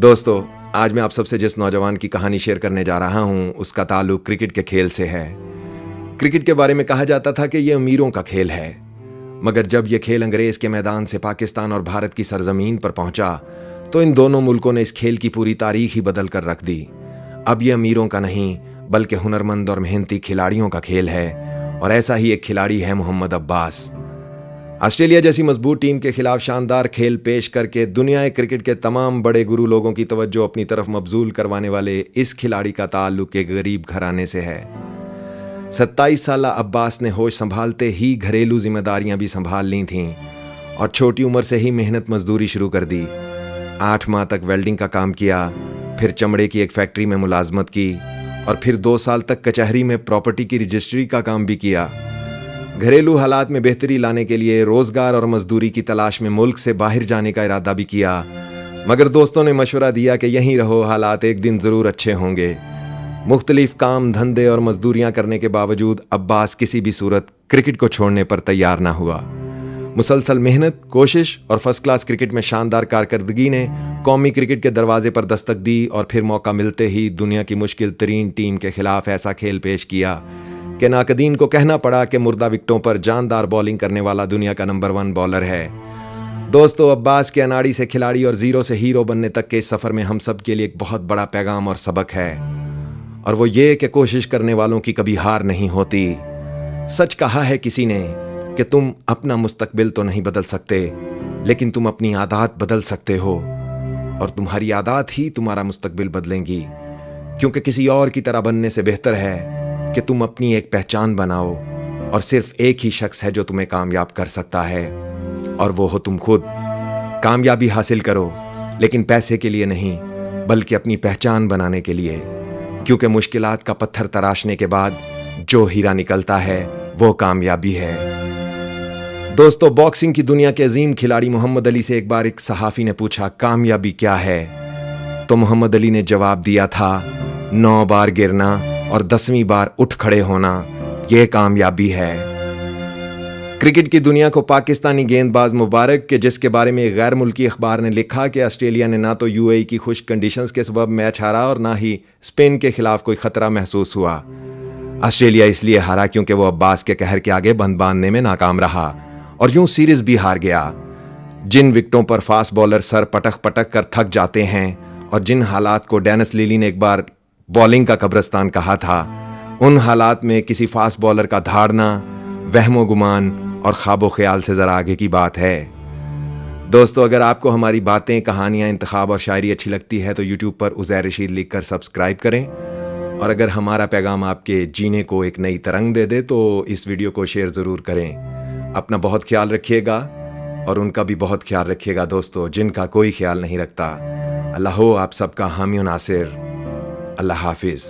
दोस्तों, आज मैं आप सबसे जिस नौजवान की कहानी शेयर करने जा रहा हूं, उसका ताल्लुक क्रिकेट के खेल से है। क्रिकेट के बारे में कहा जाता था कि यह अमीरों का खेल है, मगर जब यह खेल अंग्रेज के मैदान से पाकिस्तान और भारत की सरजमीन पर पहुंचा तो इन दोनों मुल्कों ने इस खेल की पूरी तारीख ही बदल कर रख दी। अब यह अमीरों का नहीं बल्कि हुनरमंद और मेहनती खिलाड़ियों का खेल है, और ऐसा ही एक खिलाड़ी है मोहम्मद अब्बास। ऑस्ट्रेलिया जैसी मजबूत टीम के खिलाफ शानदार खेल पेश करके दुनिया क्रिकेट के तमाम बड़े गुरु लोगों की तवज्जो अपनी तरफ मबजूल करवाने वाले इस खिलाड़ी का ताल्लुक एक गरीब घराने से है। 27 साला अब्बास ने होश संभालते ही घरेलू जिम्मेदारियां भी संभाल ली थीं और छोटी उम्र से ही मेहनत मजदूरी शुरू कर दी। 8 माह तक वेल्डिंग का काम किया, फिर चमड़े की एक फैक्ट्री में मुलाजमत की और फिर 2 साल तक कचहरी में प्रॉपर्टी की रजिस्ट्री का काम भी किया। घरेलू हालात में बेहतरी लाने के लिए रोजगार और मजदूरी की तलाश में मुल्क से बाहर जाने का इरादा भी किया, मगर दोस्तों ने मशवरा दिया कि यहीं रहो, हालात एक दिन जरूर अच्छे होंगे। मुख्तलिफ काम धंधे और मजदूरियां करने के बावजूद अब्बास किसी भी सूरत क्रिकेट को छोड़ने पर तैयार ना हुआ। मुसलसल मेहनत, कोशिश और फर्स्ट क्लास क्रिकेट में शानदार कारकर्दगी ने कौमी क्रिकेट के दरवाजे पर दस्तक दी और फिर मौका मिलते ही दुनिया की मुश्किल तरीन टीम के खिलाफ ऐसा खेल पेश किया कि नाकदीन को कहना पड़ा कि मुर्दा विकेटों पर जानदार बॉलिंग करने वाला दुनिया का नंबर 1 बॉलर है। दोस्तों, अब्बास के अनाड़ी से खिलाड़ी और जीरो से हीरो बनने तक के इस सफर में हम सब के लिए एक बहुत बड़ा पैगाम और सबक है, और वो ये कि कोशिश करने वालों की कभी हार नहीं होती। सच कहा है किसी ने कि तुम अपना मुस्तकबिल तो नहीं बदल सकते, लेकिन तुम अपनी आदत बदल सकते हो, और तुम्हारी आदत ही तुम्हारा मुस्तकबिल बदलेंगी। क्योंकि किसी और की तरह बनने से बेहतर है कि तुम अपनी एक पहचान बनाओ, और सिर्फ एक ही शख्स है जो तुम्हें कामयाब कर सकता है, और वो हो तुम खुद। कामयाबी हासिल करो, लेकिन पैसे के लिए नहीं बल्कि अपनी पहचान बनाने के लिए, क्योंकि मुश्किलात का पत्थर तराशने के बाद जो हीरा निकलता है वो कामयाबी है। दोस्तों, बॉक्सिंग की दुनिया के अजीम खिलाड़ी मोहम्मद अली से एक बार एक सहाफी ने पूछा, कामयाबी क्या है? तो मोहम्मद अली ने जवाब दिया था, 9 बार गिरना और 10वीं बार उठ खड़े होना, यह कामयाबी है। क्रिकेट की दुनिया को पाकिस्तानी गेंदबाज मुबारक के जिसके बारे में एक गैर मुल्की अखबार ने लिखा कि ऑस्ट्रेलिया ने ना तो यूएई की खुश कंडीशंस के सबब मैच हारा और ना ही स्पेन के खिलाफ कोई खतरा महसूस हुआ। ऑस्ट्रेलिया इसलिए हारा क्योंकि वो अब्बास के कहर के आगे बंद बांधने में नाकाम रहा और यूं सीरीज भी हार गया। जिन विकेटों पर फास्ट बॉलर सर पटक पटक कर थक जाते हैं और जिन हालात को डेनिस लिली ने एक बार बॉलिंग का कब्रिस्तान कहा था, उन हालात में किसी फास्ट बॉलर का धाड़ना वहमो गुमान और ख्वाबो ख्याल से ज़रा आगे की बात है। दोस्तों, अगर आपको हमारी बातें, कहानियाँ, इंतखाब और शायरी अच्छी लगती है तो यूट्यूब पर उज़ैर रशीद लिखकर सब्सक्राइब करें, और अगर हमारा पैगाम आपके जीने को एक नई तरंग दे दे तो इस वीडियो को शेयर ज़रूर करें। अपना बहुत ख्याल रखिएगा और उनका भी बहुत ख्याल रखिएगा दोस्तों, जिनका कोई ख्याल नहीं रखता। अल्लाह हो आप सबका हामी नासिर। अल्लाह हाफिज़।